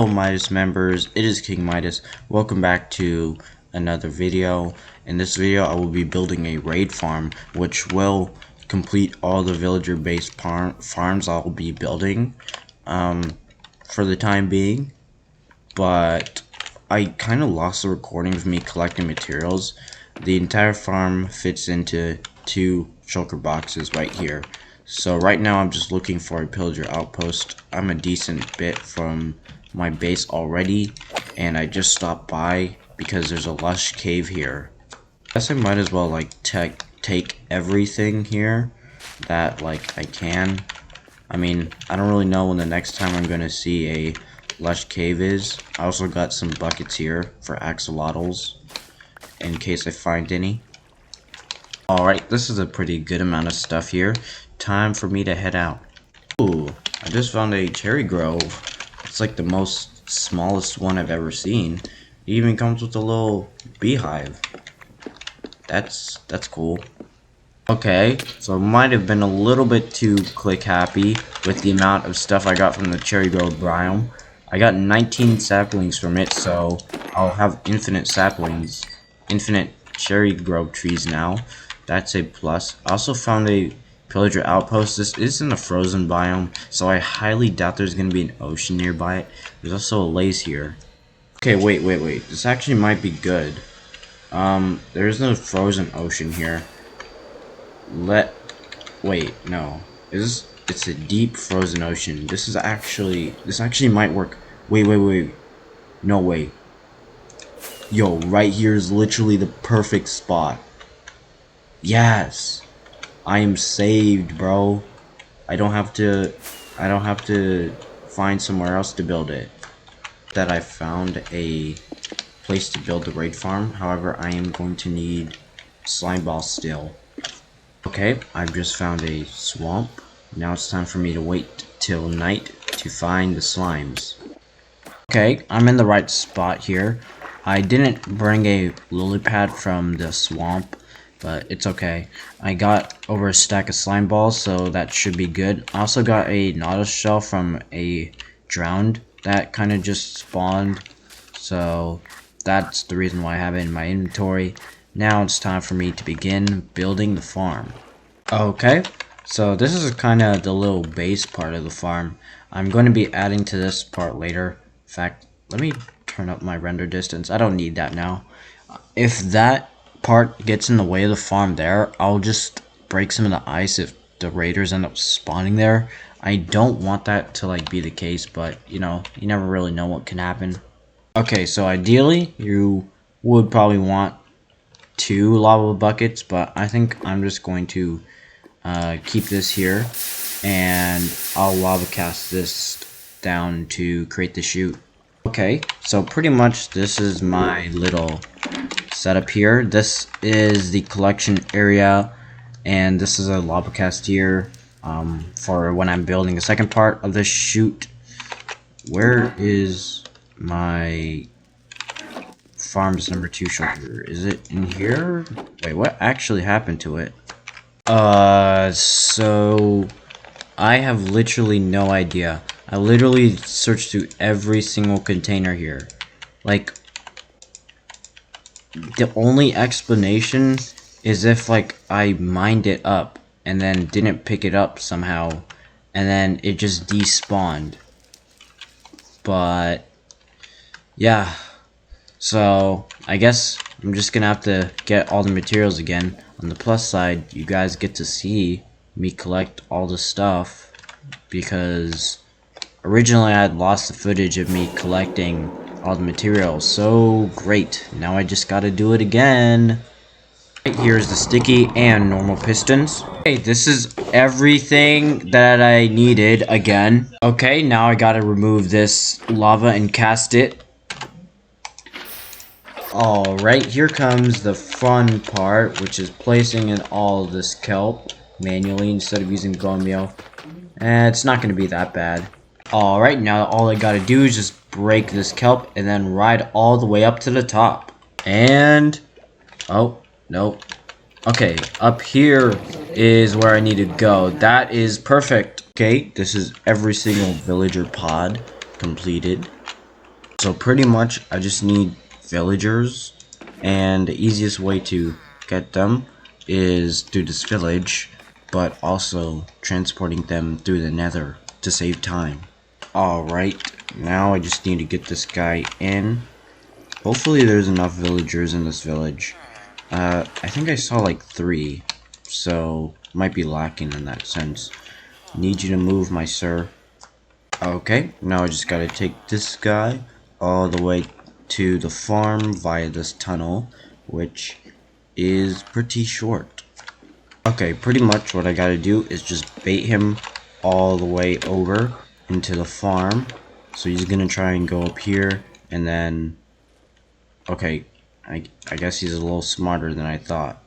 Hello Midas members, it is King Midas. Welcome back to another video. In this video I will be building a raid farm which will complete all the villager based farms I'll be building for the time being. But I kind of lost the recording of me collecting materials. The entire farm fits into 2 shulker boxes right here. So right now I'm just looking for a pillager outpost. I'm a decent bit from my base already, and I just stopped by because there's a lush cave here. I guess I might as well like take everything here that like I can. I mean, I don't really know when the next time I'm gonna see a lush cave is. I also got some buckets here for axolotls in case I find any. Alright, this is a pretty good amount of stuff here. Time for me to head out. Ooh, I just found a cherry grove. It's like the most smallest one I've ever seen. It even comes with a little beehive. That's cool. Okay, so I might have been a little bit too click happy with the amount of stuff I got from the cherry grove biome. I got 19 saplings from it, so I'll have infinite saplings, infinite cherry grove trees now. That's a plus. I also found a pillager outpost. This is in a frozen biome, so I highly doubt there's gonna be an ocean nearby it. There's also a lace here. Okay, wait. This actually might be good. There's no frozen ocean here. Wait, no. It's a deep frozen ocean. This actually might work. Wait. No way. Yo, right here is literally the perfect spot. Yes. I am saved, bro. I don't have to find somewhere else to build it. That I found a place to build the raid farm. However, I am going to need slime balls still. Okay, I've just found a swamp. Now it's time for me to wait till night to find the slimes. Okay, I'm in the right spot here. I didn't bring a lily pad from the swamp, but it's okay. I got over a stack of slime balls, so that should be good. I also got a nautilus shell from a drowned that kind of just spawned, so that's the reason why I have it in my inventory. Now it's time for me to begin building the farm. Okay, so this is kind of the little base part of the farm. I'm going to be adding to this part later. In fact, let me turn up my render distance. I don't need that now. If that part gets in the way of the farm there, I'll just break some of the ice if the raiders end up spawning there. I don't want that to like be the case, but you know, you never really know what can happen. Okay, so ideally you would probably want 2 lava buckets, but I think I'm just going to keep this here, and I'll lava cast this down to create the chute. Okay, so pretty much this is my little setup here. This is the collection area, and this is a lava cast here for when I'm building the second part of the chute. Where is my farms number 2 shulker? Is it in here? Wait, what actually happened to it? So I have literally no idea. I literally searched through every single container here. Like, the only explanation is if like I mined it up and then didn't pick it up somehow, and then it just despawned. But yeah, so I guess I'm just gonna have to get all the materials again. On the plus side, you guys get to see me collect all the stuff, because originally I had lost the footage of me collecting all the materials. So great, now I just gotta do it again. Right, here's the sticky and normal pistons. Okay, this is everything that I needed again. Okay, now I gotta remove this lava and cast it. Alright, here comes the fun part, which is placing in all this kelp manually instead of using bone meal. And it's not going to be that bad. Alright, now all I gotta do is just break this kelp and then ride all the way up to the top. And oh, no. Okay, up here is where I need to go. That is perfect. Okay, this is every single villager pod completed. So pretty much I just need villagers, and the easiest way to get them is through this village, but also transporting them through the nether to save time. Alright, now I just need to get this guy in. Hopefully there's enough villagers in this village. I think I saw like 3, so might be lacking in that sense. Need you to move, my sir. Okay, now I just gotta take this guy all the way to the farm via this tunnel, which is pretty short. Okay, pretty much what I gotta do is just bait him all the way over into the farm. So he's gonna try and go up here, and then... Okay, I guess he's a little smarter than I thought.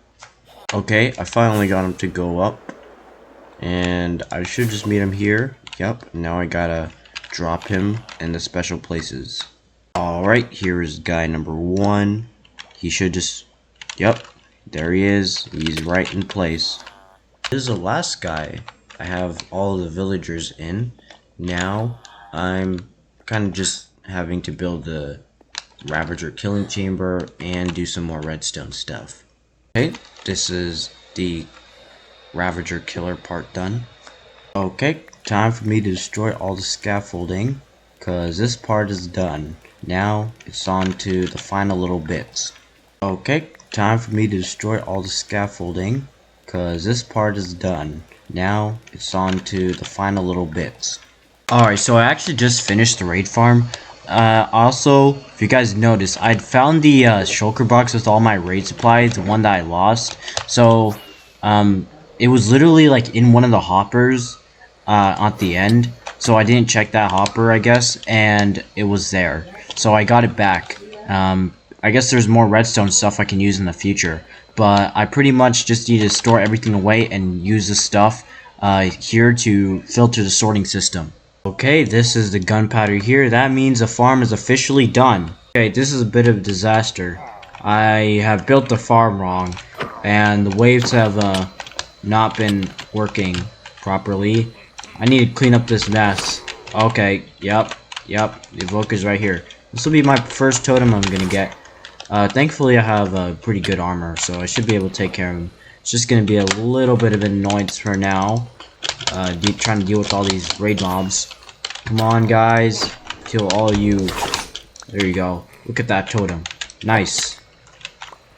Okay, I finally got him to go up. And I should just meet him here. Yep, now I gotta drop him in the special places. Alright, here is guy number 1. He should just... Yep, there he is. He's right in place. This is the last guy. I have all the villagers in. Now, I'm kind of just having to build the Ravager killing chamber and do some more redstone stuff. Okay, this is the Ravager killer part done. Okay, time for me to destroy all the scaffolding, cause this part is done. Now it's on to the final little bits. Okay, time for me to destroy all the scaffolding, cause this part is done. Now it's on to the final little bits. Alright, so I actually just finished the raid farm. Also, if you guys noticed, I'd found the shulker box with all my raid supplies, the one that I lost. So, it was literally like in one of the hoppers at the end. So I didn't check that hopper, I guess, and it was there. So I got it back. I guess there's more redstone stuff I can use in the future. But I pretty much just need to store everything away and use the stuff here to filter the sorting system. Okay, this is the gunpowder here. That means the farm is officially done. Okay, this is a bit of a disaster. I have built the farm wrong, and the waves have not been working properly. I need to clean up this mess. Okay, yep, the evoker's right here. This will be my first totem I'm gonna get. Thankfully I have pretty good armor, so I should be able to take care of him. It's just gonna be a little bit of an annoyance for now. Trying to deal with all these raid mobs. Come on, guys. Kill all you. There you go. Look at that totem. Nice.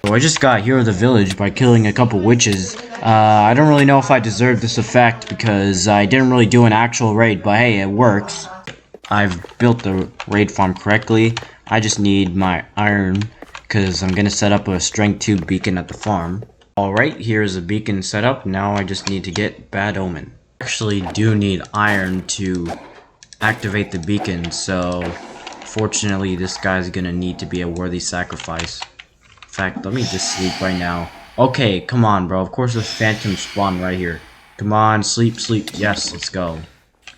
So I just got Hero of the Village by killing a couple witches. I don't really know if I deserve this effect because I didn't really do an actual raid, but hey, it works. I've built the raid farm correctly. I just need my iron because I'm going to set up a strength 2 beacon at the farm. Alright, here's a beacon set up. Now I just need to get Bad Omen. Actually do need iron to activate the beacon, so fortunately this guy's gonna need to be a worthy sacrifice. In fact, let me just sleep right now. Okay, come on, bro. Of course the phantom spawned right here. Come on, sleep. Yes, let's go.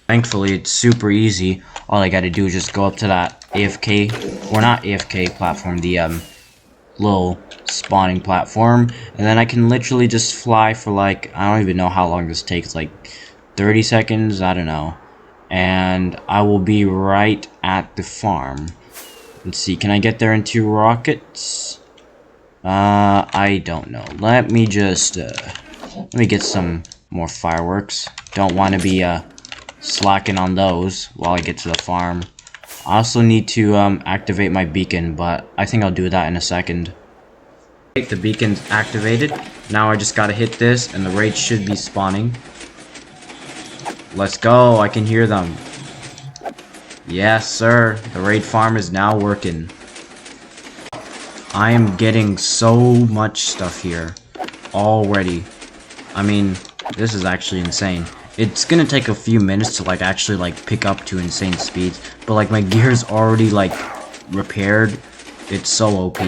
Thankfully, it's super easy. All I gotta do is just go up to that AFK, or not AFK platform, the little spawning platform, and then I can literally just fly for like, I don't even know how long this takes, like 30 seconds, I don't know. And I will be right at the farm. Let's see, can I get there in 2 rockets? I don't know. Let me just, let me get some more fireworks. Don't want to be, slacking on those while I get to the farm. I also need to, activate my beacon, but I think I'll do that in a second. The beacon's activated. Now I just gotta hit this, and the raid should be spawning. Let's go, I can hear them. Yes, sir. The raid farm is now working. I am getting so much stuff here already. I mean, this is actually insane. It's gonna take a few minutes to like actually like pick up to insane speeds, but like my gear's already like repaired. It's so OP.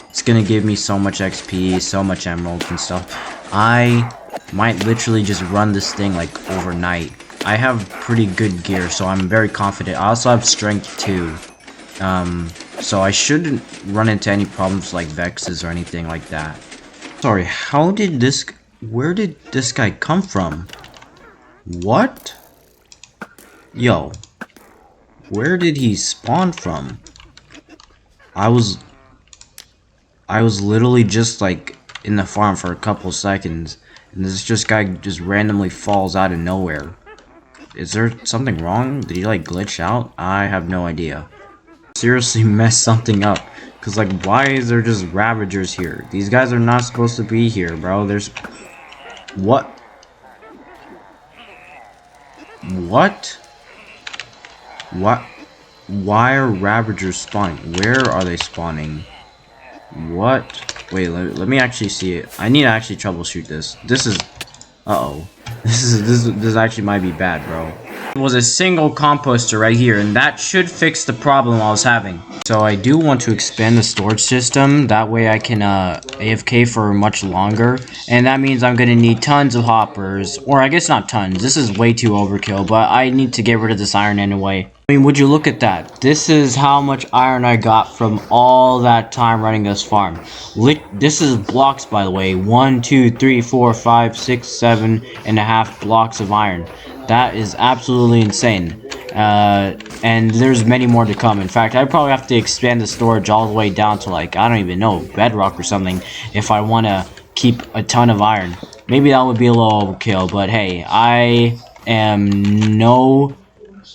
It's gonna give me so much XP, so much emeralds and stuff. I might literally just run this thing like overnight. I have pretty good gear, so I'm very confident. I also have strength 2. So I shouldn't run into any problems like vexes or anything like that. Sorry, where did this guy come from? What? Yo. Where did he spawn from? I was literally just like in the farm for a couple seconds, and this just guy just randomly falls out of nowhere. Is there something wrong? Did he like glitch out? I have no idea. Seriously messed something up. Cause like, why is there just Ravagers here? These guys are not supposed to be here, bro. There's... What? What? What? Why are Ravagers spawning? Where are they spawning? What? Wait, let me actually see it. I need to actually troubleshoot this. This is... Uh-oh. This actually might be bad, bro. It was a single composter right here, and that should fix the problem I was having. So I do want to expand the storage system. That way I can AFK for much longer. And that means I'm going to need tons of hoppers. Or I guess not tons. This is way too overkill, but I need to get rid of this iron anyway. I mean, would you look at that? This is how much iron I got from all that time running this farm. This is blocks, by the way. 1, 2, 3, 4, 5, 6, 7.5 blocks of iron. That is absolutely insane. And there's many more to come. In fact, I probably have to expand the storage all the way down to like, I don't even know, bedrock or something if I want to keep a ton of iron. Maybe that would be a little overkill, but hey, I am no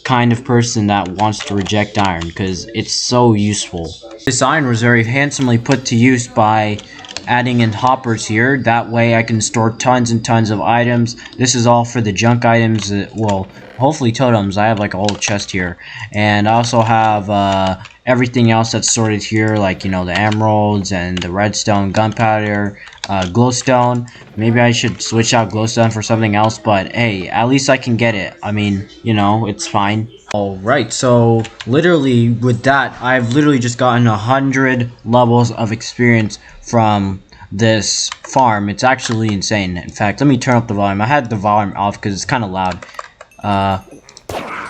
kind of person that wants to reject iron because it's so useful. This iron was very handsomely put to use by adding in hoppers here. That way I can store tons and tons of items. This is all for the junk items. Well, hopefully totems. I have like a whole chest here, and I also have everything else that's sorted here, like, you know, the emeralds and the redstone, gunpowder, glowstone. Maybe I should switch out glowstone for something else, but hey, at least I can get it. I mean, you know, it's fine. Alright, so literally with that, I've literally just gotten 100 levels of experience from this farm. It's actually insane. In fact, let me turn up the volume. I had the volume off because it's kind of loud.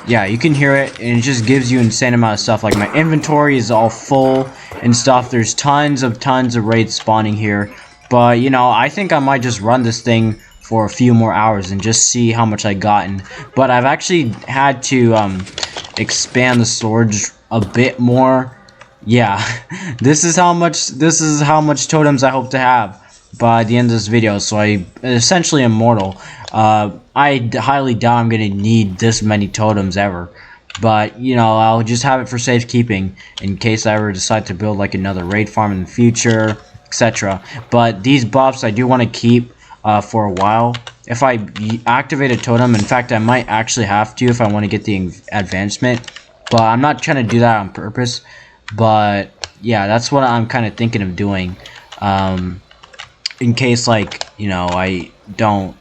Yeah, you can hear it, and it just gives you an insane amount of stuff. Like, my inventory is all full and stuff. There's tons of raids spawning here. But, you know, I think I might just run this thing for a few more hours and just see how much I gotten. But I've actually had to expand the storage a bit more. Yeah, this is how much totems I hope to have by the end of this video. So I essentially immortal. I highly doubt I'm gonna need this many totems ever, but you know, I'll just have it for safekeeping in case I ever decide to build like another raid farm in the future, etc. But these buffs I do want to keep for a while. If I activate a totem, in fact I might actually have to if I want to get the advancement, but I'm not trying to do that on purpose. But yeah, that's what I'm kind of thinking of doing, in case, like, you know, I don't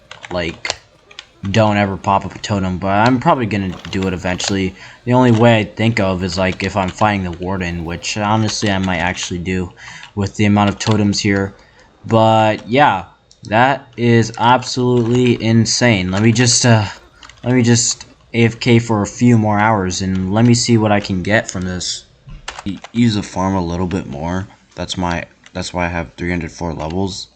ever pop up a totem. But I'm probably gonna do it eventually. The only way I think of is like if I'm fighting the warden, which honestly I might actually do with the amount of totems here. But yeah, that is absolutely insane. Let me just AFK for a few more hours and let me see what I can get from this. Use the farm a little bit more. That's why I have 304 levels.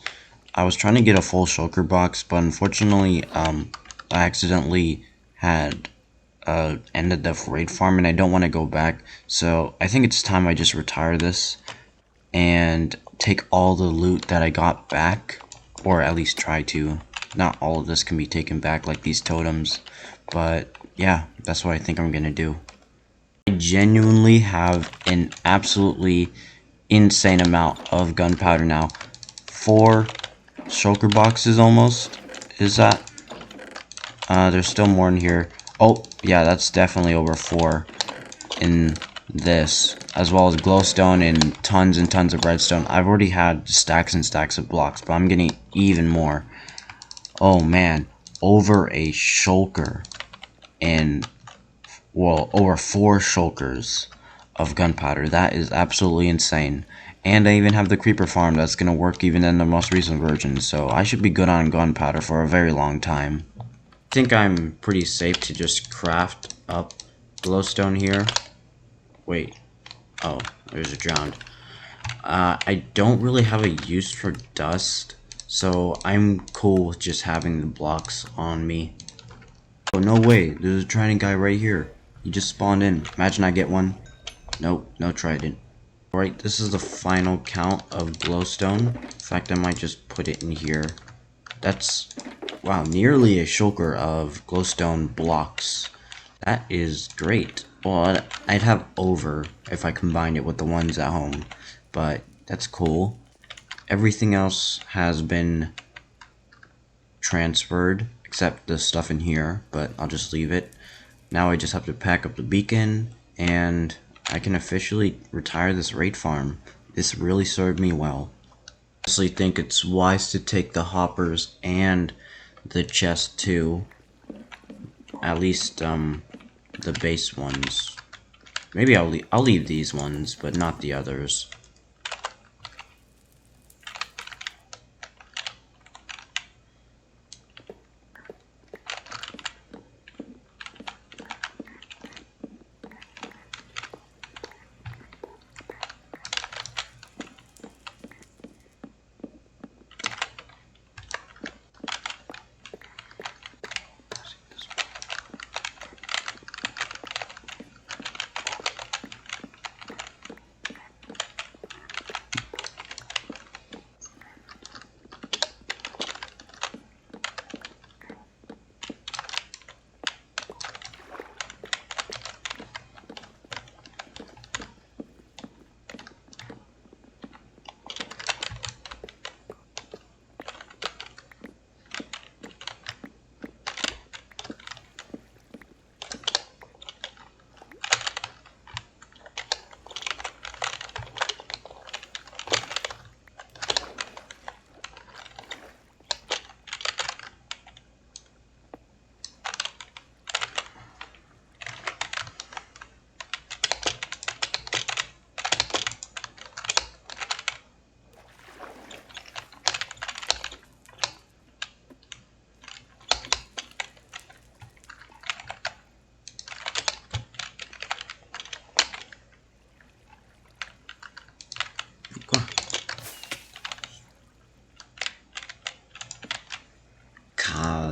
I was trying to get a full shulker box, but unfortunately I accidentally had ended the raid farm and I don't want to go back. So I think it's time I just retire this and take all the loot that I got back, or at least try to. Not all of this can be taken back like these totems, but yeah, that's what I think I'm gonna do. I genuinely have an absolutely insane amount of gunpowder now. 4 shulker boxes almost. Is that? There's still more in here. Oh, yeah, that's definitely over 4 in this, as well as glowstone and tons of redstone. I've already had stacks and stacks of blocks, but I'm getting even more. Oh man, over a shulker and, well, over 4 shulkers of gunpowder. That is absolutely insane. And I even have the creeper farm that's gonna work even in the most recent version, so I should be good on gunpowder for a very long time. I think I'm pretty safe to just craft up glowstone here. Wait. Oh, there's a drowned. I don't really have a use for dust, so I'm cool with just having the blocks on me. Oh, no way. There's a trident guy right here. He just spawned in. Imagine I get one. Nope, no trident. Right, this is the final count of glowstone. In fact, I might just put it in here. That's, wow, nearly a shulker of glowstone blocks. That is great. Well, I'd have over if I combined it with the ones at home, but that's cool. Everything else has been transferred, except the stuff in here, but I'll just leave it. Now I just have to pack up the beacon, and I can officially retire this raid farm. This really served me well. I honestly think it's wise to take the hoppers and the chest too. At least, the base ones. Maybe I'll leave these ones, but not the others.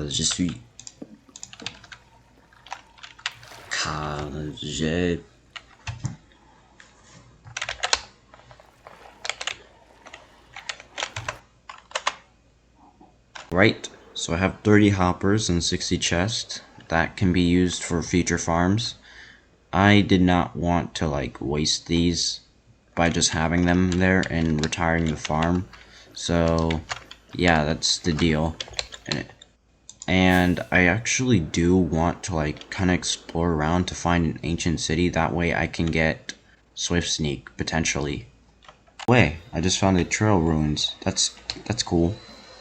Je suis... j'ai... Right, so I have 30 hoppers and 60 chests. That can be used for future farms. I did not want to, like, waste these by just having them there and retiring the farm. So, yeah, that's the deal. And I actually do want to, like, kind of explore around to find an ancient city. That way I can get Swift Sneak, potentially. Wait, I just found the trail ruins. That's cool.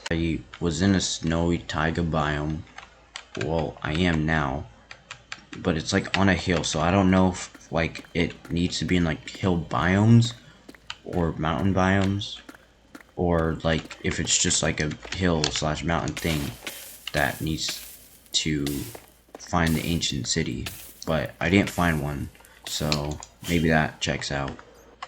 I was in a snowy taiga biome. Well, I am now. But it's, like, on a hill, so I don't know if, like, it needs to be in, like, hill biomes or mountain biomes. Or, like, if it's just, like, a hill/mountain thing that needs to find the ancient city, but I didn't find one, so maybe that checks out.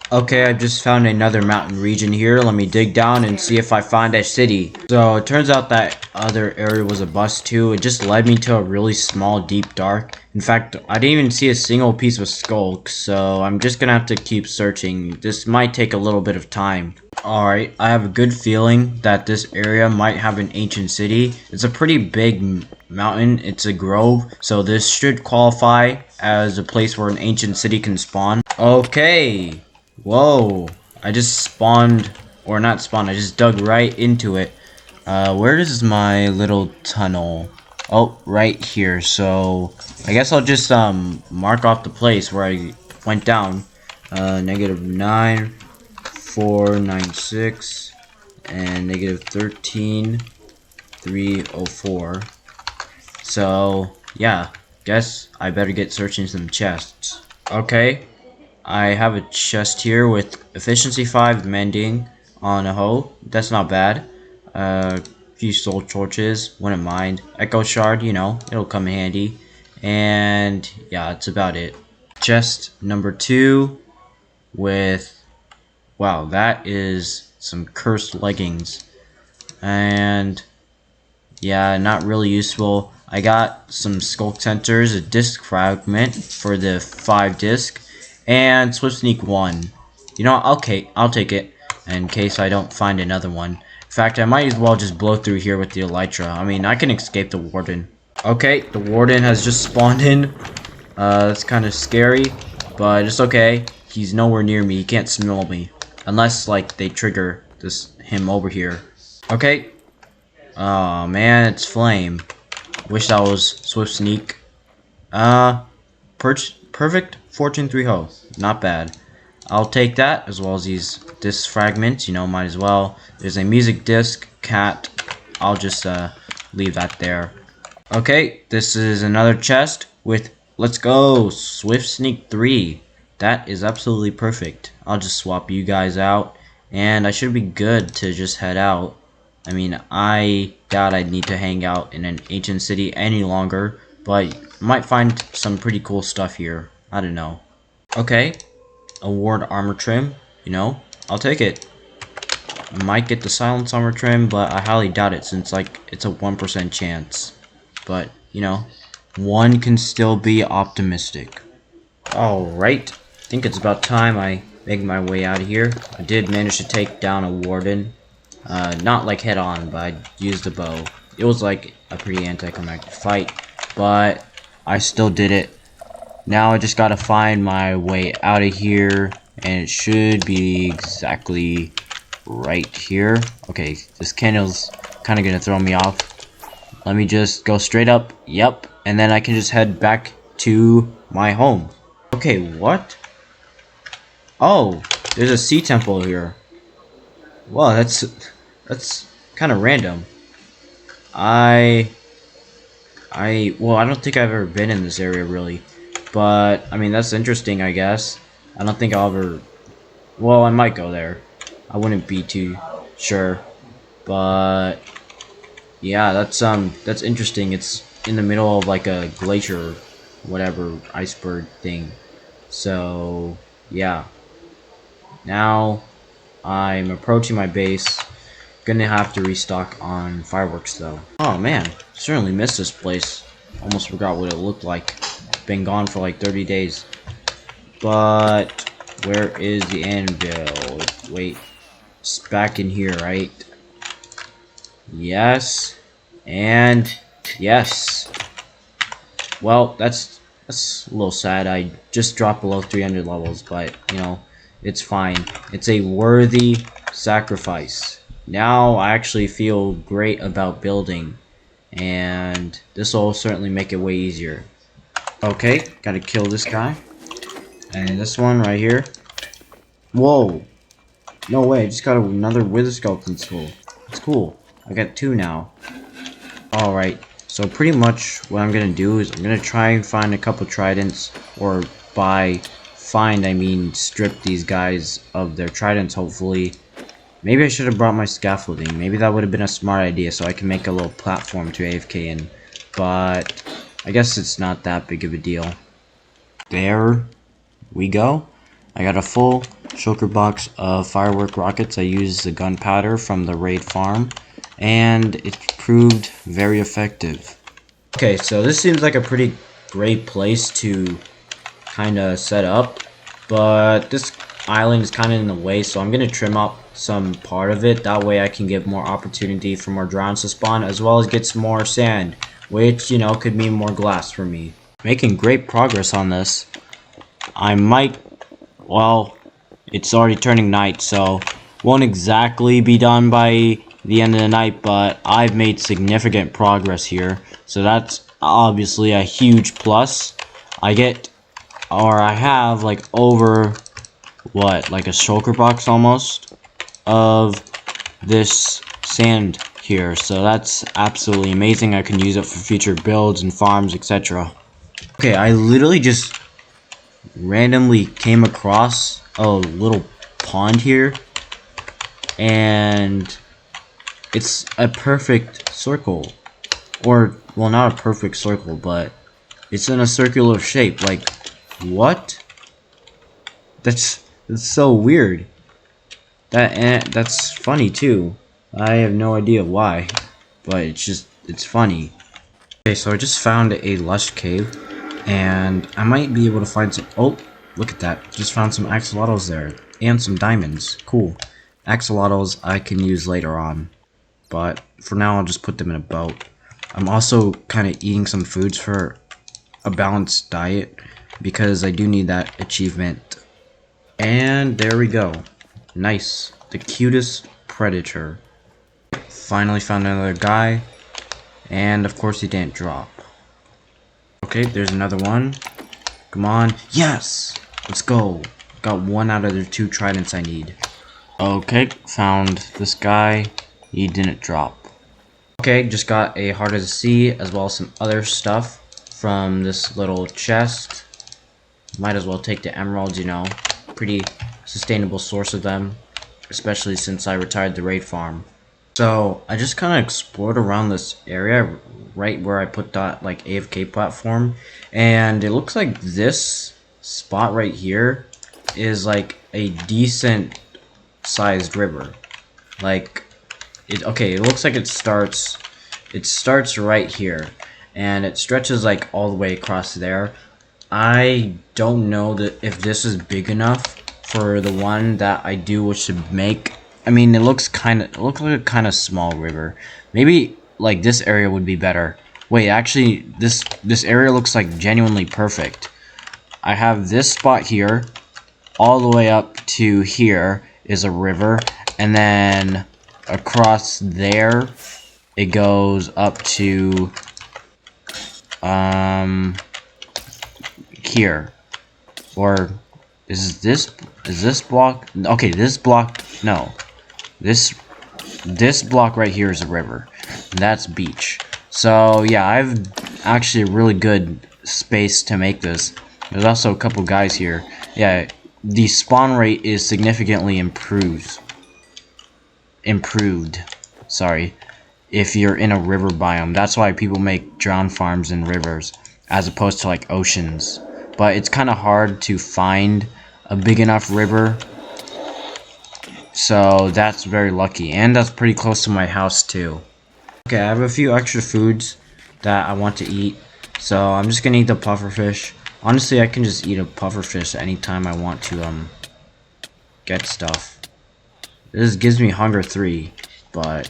Okay, I just found another mountain region here. Let me dig down and see if I find a city. So it turns out that other area was a bust too. It just led me to a really small, deep dark. In fact, I didn't even see a single piece of skulk, so I'm just gonna have to keep searching. This might take a little bit of time. Alright, I have a good feeling that this area might have an ancient city. It's a pretty big mountain. It's a grove, so this should qualify as a place where an ancient city can spawn. Okay. Whoa, I just spawned, or not spawned, I just dug right into it. Where is my little tunnel? Oh, right here. So I guess I'll just mark off the place where I went down. -9496 and -13304. So yeah, guess I better get searching some chests. Okay, I have a chest here with efficiency 5 mending on a hoe. That's not bad. Few soul torches, wouldn't mind. Echo shard, you know, it'll come in handy. And yeah, that's about it. Chest number 2 with, wow, that is some cursed leggings. And yeah, not really useful. I got some skulk sensors, a disc fragment for the 5 disc, and Swift Sneak 1. You know, okay, I'll take it in case I don't find another one. In fact, I might as well just blow through here with the elytra. I mean, I can escape the warden. Okay, the warden has just spawned in. That's kind of scary, but it's okay. He's nowhere near me. He can't smell me. Unless, like, they trigger him over here. Okay. Oh, man, it's Flame. Wish that was Swift Sneak. Perfect Fortune 3 Ho. Not bad. I'll take that, as well as these disc fragments. You know, might as well. There's a music disc, cat. I'll just, leave that there. Okay, this is another chest with, let's go, Swift Sneak 3. That is absolutely perfect. I'll just swap you guys out, and I should be good to just head out. I mean, I doubt I'd need to hang out in an ancient city any longer, but I might find some pretty cool stuff here. I don't know. Okay, award armor trim, you know, I'll take it. I might get the silence armor trim, but I highly doubt it since, like, it's a 1% chance. But, you know, one can still be optimistic. Alright, I think it's about time I make my way out of here. I did manage to take down a warden. Not like head on, but I used a bow. It was like a pretty anticlimactic fight, but I still did it. Now I just gotta find my way out of here, and it should be exactly right here. Okay, this candle's kind of gonna throw me off. Let me just go straight up. Yep. And then I can just head back to my home. Okay, what? Oh, there's a sea temple here. Well, that's kind of random. Well, I don't think I've ever been in this area really. But, I mean, that's interesting, I guess. I don't think I'll ever... Well, I might go there. I wouldn't be too sure. But... yeah, that's interesting. It's in the middle of like a glacier, whatever, iceberg thing. So, yeah. Now, I'm approaching my base. Gonna have to restock on fireworks though. Oh man, certainly missed this place. Almost forgot what it looked like. Been gone for like 30 days. But, where is the anvil? Wait, it's back in here, right? Yes, and yes. Well, that's a little sad. I just dropped below 300 levels, but you know, it's fine. It's a worthy sacrifice. Now I actually feel great about building, and this will certainly make it way easier. Okay, gotta kill this guy, and this one right here. Whoa! No way! I just got another wither skeleton skull. It's cool. I got 2 now. Alright, so pretty much what I'm gonna do is I'm gonna try and find a couple tridents, or by find I mean strip these guys of their tridents hopefully. Maybe I should have brought my scaffolding. Maybe that would have been a smart idea so I can make a little platform to AFK in. But I guess it's not that big of a deal. There we go. I got a full shulker box of firework rockets. I used the gunpowder from the raid farm, and it proved very effective. Okay, so this seems like a pretty great place to kind of set up, but this island is kind of in the way, so I'm going to trim up some part of it. That way I can get more opportunity for more drowns to spawn, as well as get some more sand, which, you know, could mean more glass for me. Making great progress on this. I might, well, it's already turning night, so won't exactly be done by the end of the night, but I've made significant progress here, so that's obviously a huge plus. I have like over what, like a shulker box almost of this sand here, so that's absolutely amazing. I can use it for future builds and farms, etc. Okay, I literally just randomly came across a little pond here, and it's a perfect circle, or well, not a perfect circle, but it's in a circular shape. Like, what? That's so weird. That's funny too. I have no idea why, but it's funny. Okay, so I just found a lush cave, and I might be able to find some. Oh, look at that! Just found some axolotls there. and some diamonds. Cool. Axolotls I can use later on, but for now I'll just put them in a boat. I'm also kind of eating some foods for a balanced diet because I do need that achievement. And there we go. Nice. The cutest predator. Finally found another guy, and of course he didn't drop. Okay, there's another one. Come on. Yes! Let's go. Got one out of the 2 tridents I need. Okay, found this guy. He didn't drop. Okay, just got a heart of the sea as well as some other stuff from this little chest. Might as well take the emeralds, you know. Pretty sustainable source of them, especially since I retired the raid farm. So I just kind of explored around this area right where I put that like AFK platform, and it looks like this spot right here is like a decent sized river. Like it looks like it starts right here and it stretches like all the way across there. I don't know that if this is big enough for the one that I do wish to make. I mean, it looks like a kind of small river. Maybe like this area would be better. Wait, actually, this area looks like genuinely perfect. I have this spot here, all the way up to here is a river, and then across there it goes up to here. Or is this block? Okay, this block, no. This block right here is a river. That's beach. So yeah, I've actually a really good space to make this. There's also a couple guys here. Yeah, the spawn rate is significantly improved. Sorry. If you're in a river biome. That's why people make drown farms in rivers as opposed to like oceans. But it's kind of hard to find a big enough river. So that's very lucky, and that's pretty close to my house too. Okay, I have a few extra foods that I want to eat, so I'm just gonna eat the pufferfish. Honestly, I can just eat a pufferfish anytime I want to get stuff. This gives me hunger 3, but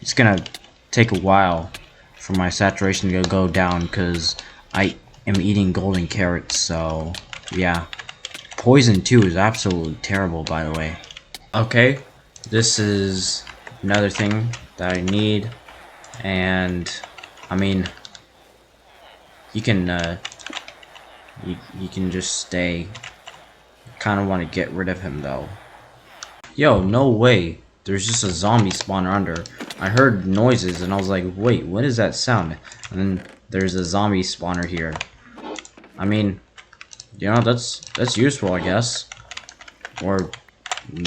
it's gonna take a while for my saturation to go down because I am eating golden carrots. So yeah, poison too is absolutely terrible, by the way. Okay, this is another thing that I need, and I mean, you can just stay. Kind of want to get rid of him though. Yo, no way! There's just a zombie spawner under. I heard noises and I was like, wait, what is that sound? And then there's a zombie spawner here. I mean, you know, that's useful, I guess, or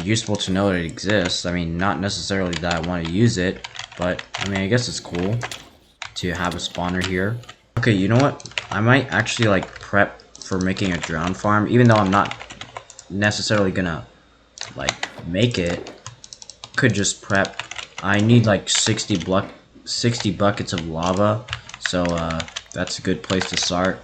useful to know that it exists. I mean, not necessarily that I want to use it, but I mean, I guess it's cool to have a spawner here. Okay, you know what? I might actually like prep for making a drown farm, even though I'm not necessarily gonna like make it. Could just prep. I need like 60 buckets of lava, so that's a good place to start.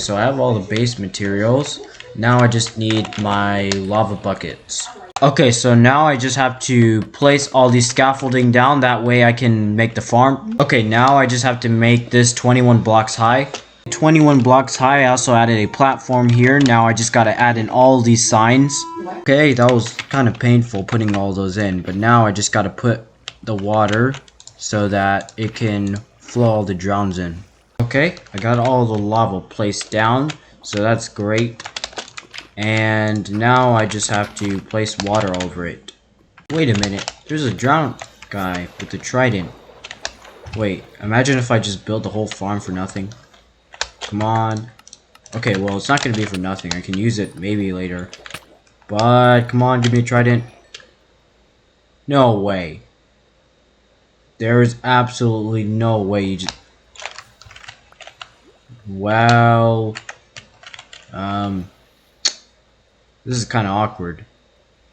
So I have all the base materials. Now I just need my lava buckets. Okay, so now I just have to place all these scaffolding down. That way I can make the farm. Okay, now I just have to make this 21 blocks high. 21 blocks high. I also added a platform here. Now I just got to add in all these signs. Okay, that was kind of painful putting all those in. But now I just got to put the water so that it can flow all the drowns in. Okay, I got all the lava placed down. So that's great. And now I just have to place water over it. Wait a minute, there's a drowned guy with the trident. Wait, imagine if I just built the whole farm for nothing. Come on. Okay, well, it's not gonna be for nothing. I can use it maybe later. But come on, give me a trident. No way. There is absolutely no way you just... Well... This is kind of awkward.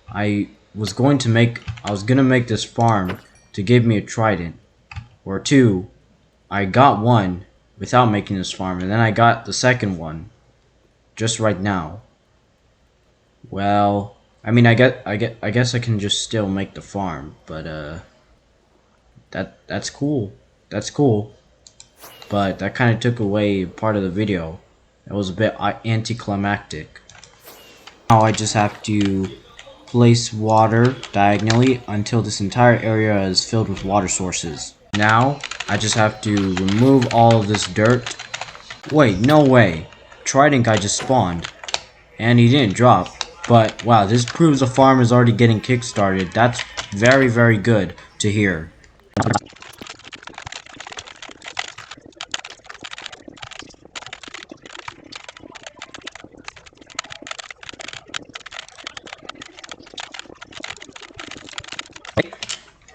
I was gonna make this farm to give me a trident or 2. I got one without making this farm, and then I got the second one just right now. Well, I mean, I guess I can just still make the farm, but that's cool. That's cool. But that kind of took away part of the video. It was a bit anticlimactic. Now I just have to place water diagonally until this entire area is filled with water sources. Now I just have to remove all of this dirt. Wait, no way. Trident guy just spawned. And he didn't drop. But wow, this proves the farm is already getting kickstarted. That's very, very good to hear.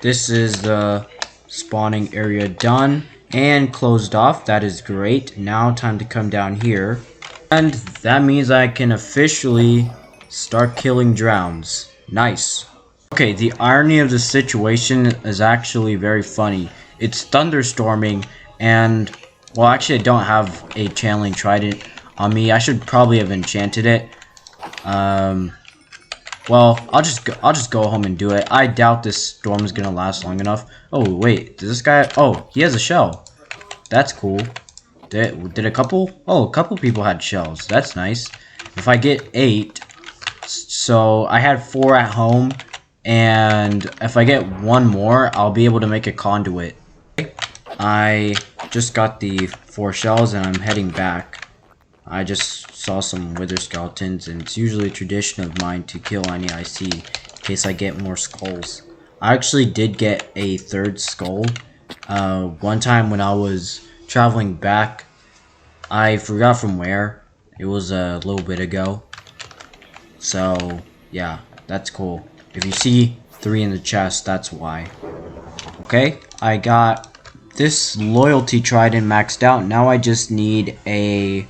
This is the spawning area done and closed off. That is great. Now time to come down here. And that means I can officially start killing drowns. Nice. Okay, the irony of the situation is actually very funny. It's thunderstorming and, well, actually I don't have a channeling trident on me. I should probably have enchanted it. Well, I'll just go home and do it. I doubt this storm is gonna last long enough. Oh wait, does this guy? Oh, he has a shell. That's cool. Did a couple? Oh, a couple people had shells. That's nice. If I get 8, so I had 4 at home, and if I get 1 more, I'll be able to make a conduit. I just got the 4 shells, and I'm heading back. I just saw some wither skeletons, and it's usually a tradition of mine to kill any I see in case I get more skulls. I actually did get a 3rd skull. One time when I was traveling back, I forgot from where. It was a little bit ago. So, yeah, that's cool. If you see 3 in the chest, that's why. Okay, I got this loyalty trident maxed out. Now I just need a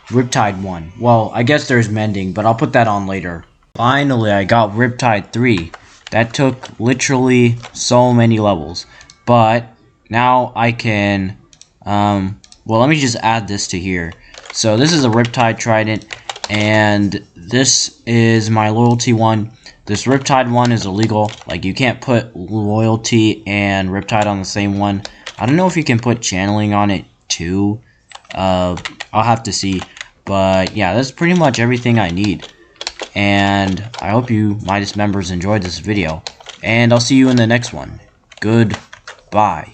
Riptide 1. Well, I guess there's mending, but I'll put that on later. Finally, I got Riptide 3. That took literally so many levels. But now I can, well, let me just add this to here. So this is a Riptide trident, and this is my loyalty 1. This Riptide 1 is illegal. Like, you can't put loyalty and Riptide on the same one. I don't know if you can put channeling on it too. I'll have to see. But yeah, that's pretty much everything I need. And I hope you Midas members enjoyed this video. And I'll see you in the next one. Goodbye.